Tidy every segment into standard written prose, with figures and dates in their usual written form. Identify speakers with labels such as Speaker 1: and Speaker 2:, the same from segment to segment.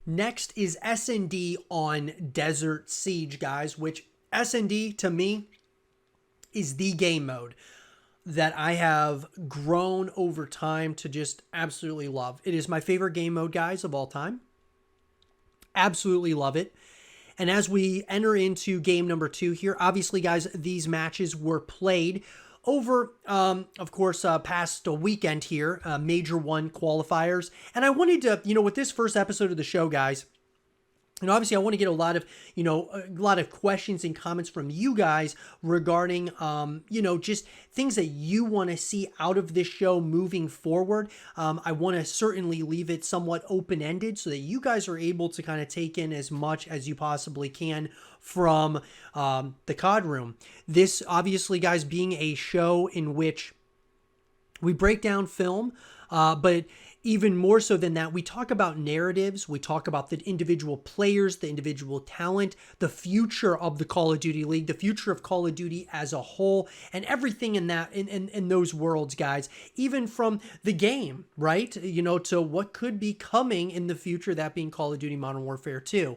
Speaker 1: Next is S&D on Desert Siege, guys, which S&D to me is the game mode that I have grown over time to just absolutely love. It is my favorite game mode, guys, of all time. Absolutely love it. And as we enter into game number 2 here, obviously, guys, these matches were played over, of course, past a weekend here, Major 1 qualifiers. And I wanted to, with this first episode of the show, guys, obviously I want to get a lot of questions and comments from you guys regarding, just things that you want to see out of this show moving forward. I want to certainly leave it somewhat open-ended so that you guys are able to kind of take in as much as you possibly can from the COD room. This, obviously, guys, being a show in which we break down film, but even more so than that, we talk about narratives, we talk about the individual players, the individual talent, the future of the Call of Duty League, the future of Call of Duty as a whole, and everything in that in those worlds, guys, even from the game, right? To what could be coming in the future, that being Call of Duty Modern Warfare 2.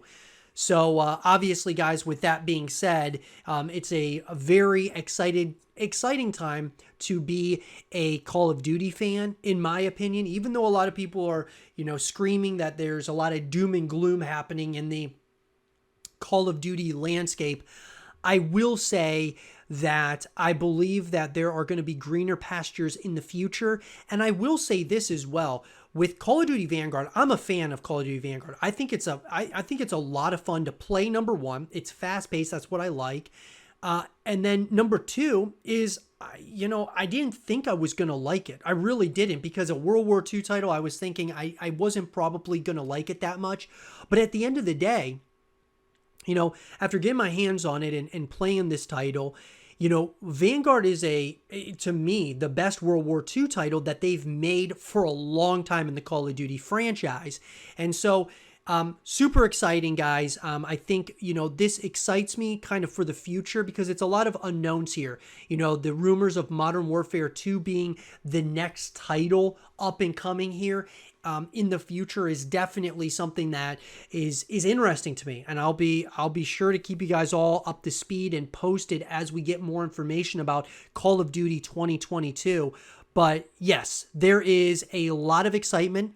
Speaker 1: So obviously, guys, with that being said, it's a very exciting time to be a Call of Duty fan, in my opinion, even though a lot of people are, screaming that there's a lot of doom and gloom happening in the Call of Duty landscape. I will say that I believe that there are going to be greener pastures in the future. And I will say this as well. With Call of Duty Vanguard, I'm a fan of Call of Duty Vanguard. I think it's a lot of fun to play, number one. It's fast-paced. That's what I like. And then number 2 is, I didn't think I was going to like it. I really didn't, because a World War II title, I was thinking I wasn't probably going to like it that much. But at the end of the day, after getting my hands on it and playing this title, Vanguard is to me, the best World War II title that they've made for a long time in the Call of Duty franchise. And so, super exciting, guys. I think, this excites me kind of for the future because it's a lot of unknowns here. The rumors of Modern Warfare 2 being the next title up and coming here in the future is definitely something that is interesting to me. And I'll be sure to keep you guys all up to speed and posted as we get more information about Call of Duty 2022. But yes, there is a lot of excitement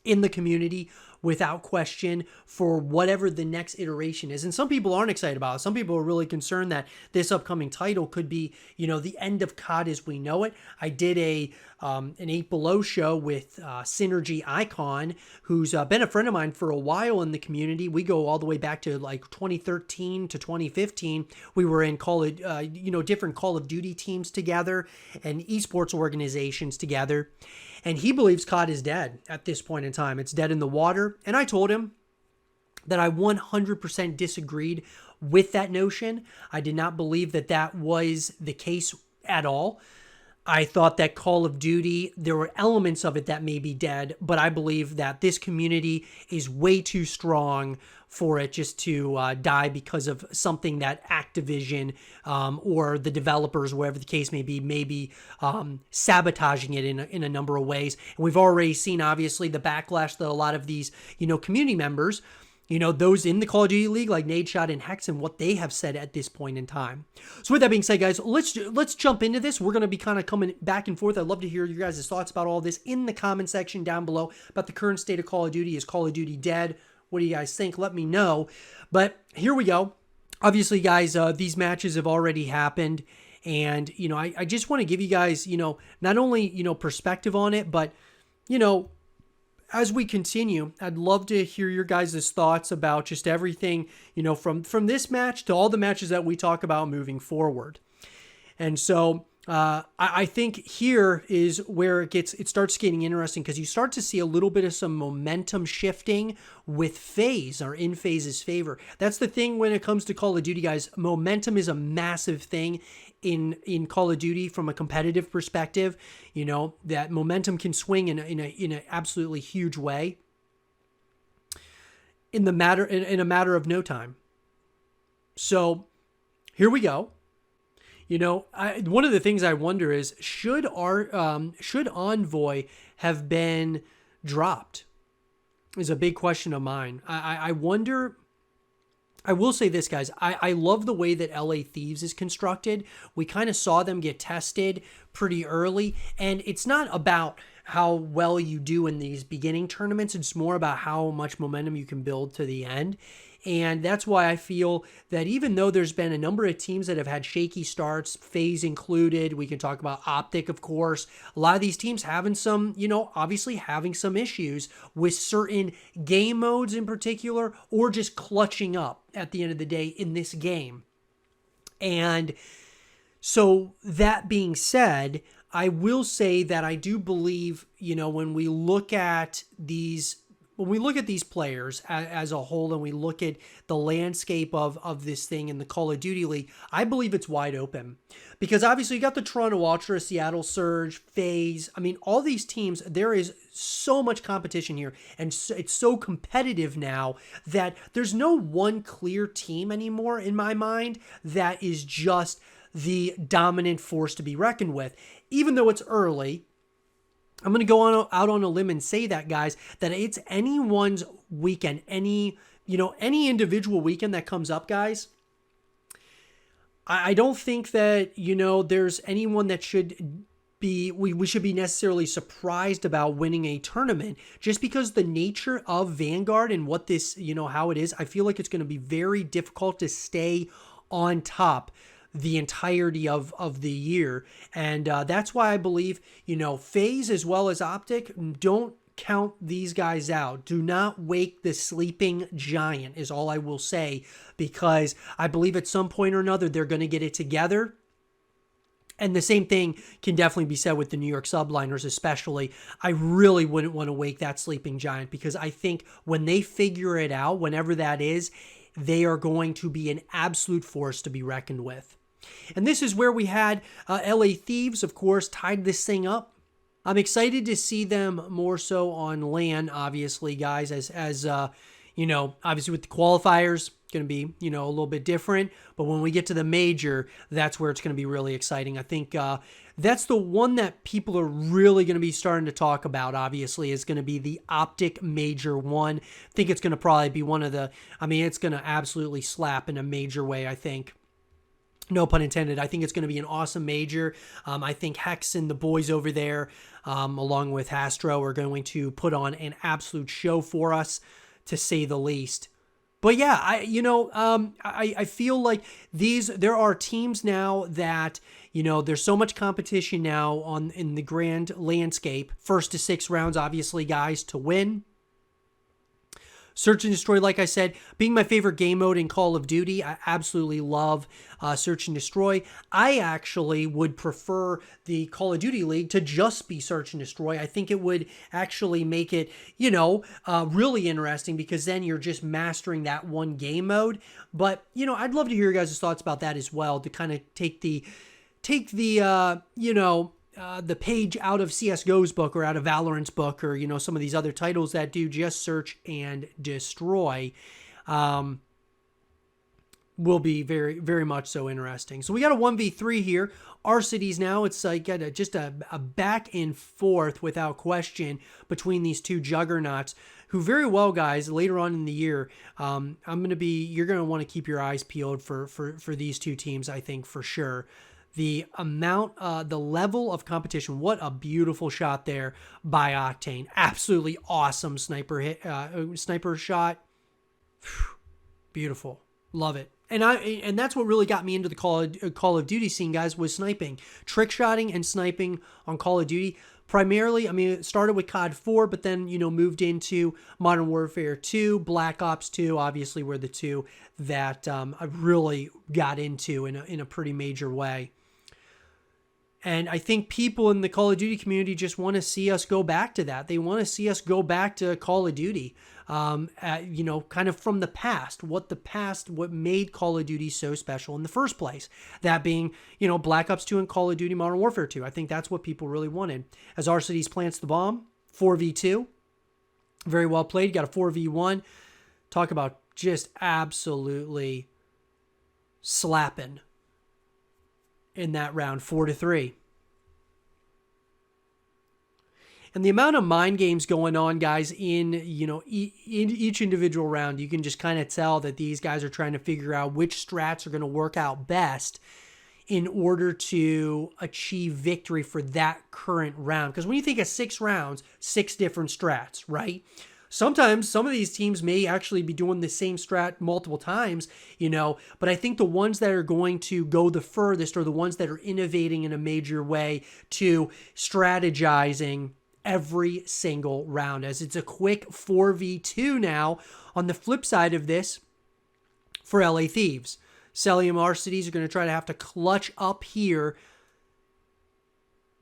Speaker 1: in the community, without question, for whatever the next iteration is. And some people aren't excited about it. Some people are really concerned that this upcoming title could be, the end of COD as we know it. I did an 8 Below show with Synergy Icon, who's been a friend of mine for a while in the community. We go all the way back to like 2013 to 2015. We were in different Call of Duty teams together and esports organizations together. And he believes COD is dead at this point in time. It's dead in the water. And I told him that I 100% disagreed with that notion. I did not believe that was the case at all. I thought that Call of Duty, there were elements of it that may be dead, but I believe that this community is way too strong for it just to die because of something that Activision or the developers, whatever the case may be sabotaging it in a number of ways. And we've already seen, obviously, the backlash that a lot of these, community members, those in the Call of Duty League like Nadeshot and Hex, and what they have said at this point in time. So with that being said, guys, let's jump into this. We're going to be kind of coming back and forth. I'd love to hear your guys' thoughts about all this in the comment section down below about the current state of Call of Duty. Is Call of Duty dead? What do you guys think? Let me know. But here we go. Obviously, guys, these matches have already happened. And, I just want to give you guys, not only, perspective on it, but, as we continue, I'd love to hear your guys' thoughts about just everything, from this match to all the matches that we talk about moving forward. And so I think here is where it starts getting interesting, because you start to see a little bit of some momentum shifting with Faze, or in Faze's favor. That's the thing when it comes to Call of Duty, guys. Momentum is a massive thing in Call of Duty from a competitive perspective. That momentum can swing in an absolutely huge way in a matter of no time. So here we go. One of the things I wonder is, should Envoy have been dropped? is a big question of mine. I wonder. I will say this, guys. I love the way that LA Thieves is constructed. We kind of saw them get tested pretty early, and it's not about how well you do in these beginning tournaments. It's more about how much momentum you can build to the end. And that's why I feel that even though there's been a number of teams that have had shaky starts, Faze included, we can talk about Optic, of course, a lot of these teams having some, obviously having some issues with certain game modes in particular, or just clutching up at the end of the day in this game. And so that being said, I will say that I do believe, when we look at these players as a whole, and we look at the landscape of this thing in the Call of Duty League, I believe it's wide open. Because obviously you got the Toronto Ultra, Seattle Surge, FaZe. I mean, all these teams, there is so much competition here, and it's so competitive now that there's no one clear team anymore in my mind that is just the dominant force to be reckoned with. Even though it's early, I'm going to go out on a limb and say that, guys, that it's anyone's weekend, any individual weekend that comes up, guys. I don't think that, there's anyone that should be, we should be necessarily surprised about winning a tournament, just because the nature of Vanguard and what this, how it is. I feel like it's going to be very difficult to stay on top the entirety of the year. And that's why I believe, FaZe as well as Optic, don't count these guys out. Do not wake the sleeping giant is all I will say, because I believe at some point or another they're going to get it together. And the same thing can definitely be said with the New York Subliners especially. I really wouldn't want to wake that sleeping giant, because I think when they figure it out, whenever that is, they are going to be an absolute force to be reckoned with. And this is where we had LA Thieves, of course, tied this thing up. I'm excited to see them more so on LAN, obviously, guys, as obviously with the qualifiers, going to be, a little bit different. But when we get to the major, that's where it's going to be really exciting. I think that's the one that people are really going to be starting to talk about, obviously, is going to be the Optic Major 1. I think it's going to probably be it's going to absolutely slap in a major way, I think. No pun intended. I think it's going to be an awesome major. I think Hex and the boys over there, along with Hastro, are going to put on an absolute show for us, to say the least. But yeah, I feel like there are teams now that, there's so much competition now in the grand landscape. 1st to 6 rounds, obviously, guys, to win. Search and Destroy, like I said, being my favorite game mode in Call of Duty. I absolutely love Search and Destroy. I actually would prefer the Call of Duty League to just be Search and Destroy. I think it would actually make it, really interesting, because then you're just mastering that one game mode. But, I'd love to hear your guys' thoughts about that as well, to kind of take the page out of CSGO's book, or out of Valorant's book, or, some of these other titles that do just search and destroy, will be very, very much so interesting. So we got a 1v3 here. Our cities now, it's like just a back and forth without question between these two juggernauts, who very well, guys, later on in the year, you're going to want to keep your eyes peeled for these two teams, I think, for sure. The level of competition. What a beautiful shot there by Octane. Absolutely awesome sniper shot. Beautiful. Love it. And that's what really got me into the Call of Duty scene, guys, was sniping. Trick shotting and sniping on Call of Duty. Primarily, it started with COD 4, but then, moved into Modern Warfare 2, Black Ops 2, obviously were the two that I really got into in a pretty major way. And I think people in the Call of Duty community just want to see us go back to that. They want to see us go back to Call of Duty, kind of from the past. What made Call of Duty so special in the first place. That being, Black Ops 2 and Call of Duty Modern Warfare 2. I think that's what people really wanted. As Arcides plants the bomb, 4v2. Very well played. Got a 4v1. Talk about just absolutely slapping in that round, 4-3. And the amount of mind games going on, guys, in, in each individual round, you can just kind of tell that these guys are trying to figure out which strats are going to work out best in order to achieve victory for that current round. Because when you think of 6 rounds, 6 different strats, right? Sometimes some of these teams may actually be doing the same strat multiple times, but I think the ones that are going to go the furthest are the ones that are innovating in a major way to strategizing every single round, as it's a quick 4v2 now on the flip side of this for LA Thieves. Celium Arcities are going to try to have to clutch up here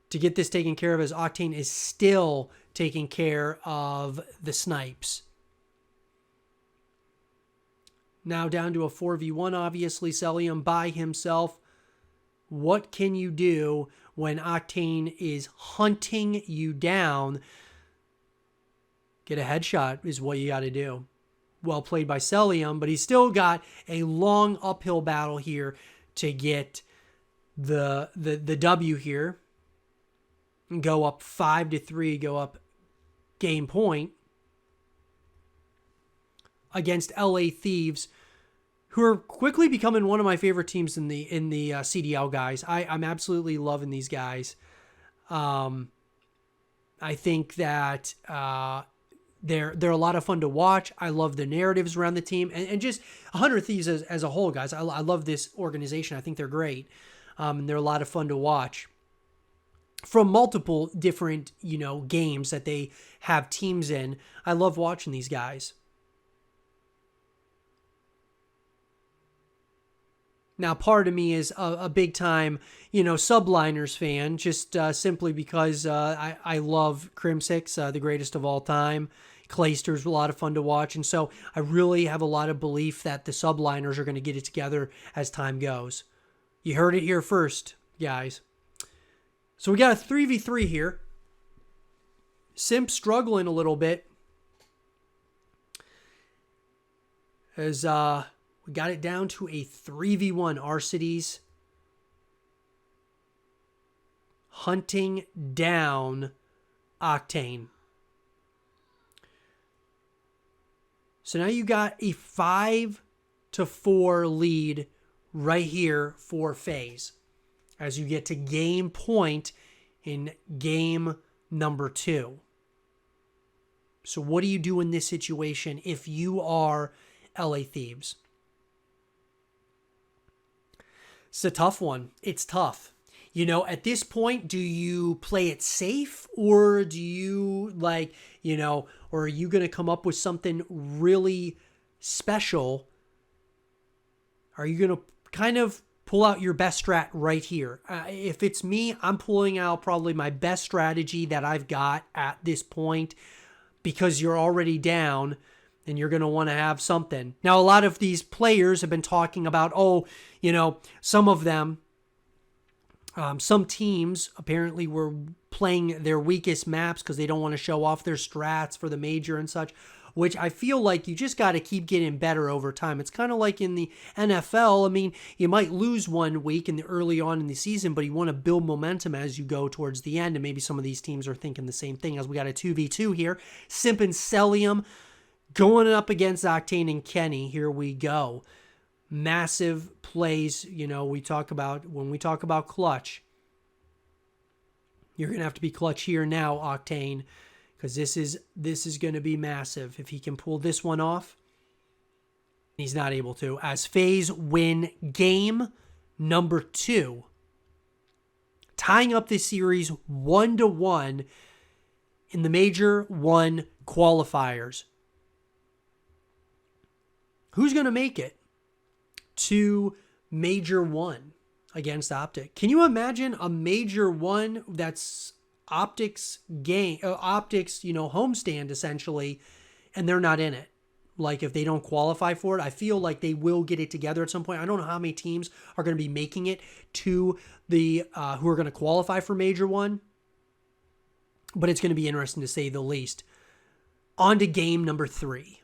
Speaker 1: to get this taken care of, as Octane is still taking care of the snipes. Now down to a 4v1, obviously, Celium by himself. What can you do when Octane is hunting you down? Get a headshot is what you got to do. Well played by Celium, but he's still got a long uphill battle here to get the W here. And go up 5-3, go up game point against LA Thieves, who are quickly becoming one of my favorite teams in the CDL, guys. I'm absolutely loving these guys. I think that they're a lot of fun to watch. I love the narratives around the team, and just 100 Thieves as a whole, guys. I love this organization. I think they're great, and they're a lot of fun to watch. From multiple different, games that they have teams in. I love watching these guys. Now, part of me is a big time, Subliners fan, just simply because I love Crimsix, the greatest of all time. Clayster's a lot of fun to watch. And so I really have a lot of belief that the Subliners are going to get it together as time goes. You heard it here first, guys. So we got a 3v3 here. Simp struggling a little bit, as we got it down to a 3v1. Arcities hunting down Octane. So now you got a 5-4 lead right here for Faze, as you get to game point in game number 2. So what do you do in this situation if you are LA Thieves? It's a tough one. It's tough. At this point, do you play it safe, or do you or are you going to come up with something really special? Are you going to kind of pull out your best strat right here? If it's me, I'm pulling out probably my best strategy that I've got at this point, because you're already down and you're going to want to have something. Now, a lot of these players have been talking about, some of them, some teams apparently were playing their weakest maps because they don't want to show off their strats for the major and such, which I feel like you just got to keep getting better over time. It's kind of like in the NFL. I mean, you might lose one week early on in the season, but you want to build momentum as you go towards the end, and maybe some of these teams are thinking the same thing, as we got a 2v2 here. Simp and Celium going up against Octane and Kenny. Here we go. Massive plays, when we talk about clutch. You're going to have to be clutch here now, Octane, because this is going to be massive. If he can pull this one off, he's not able to. As Faze win game number 2, tying up this series 1-1 in the Major 1 qualifiers. Who's going to make it to Major 1 against Optic? Can you imagine a Major 1 that's Optic's game, Optic's, homestand essentially, and they're not in it? Like, if they don't qualify for it, I feel like they will get it together at some point. I don't know how many teams are going to be making it to the who are going to qualify for Major 1, but it's going to be interesting to say the least. On to game number 3.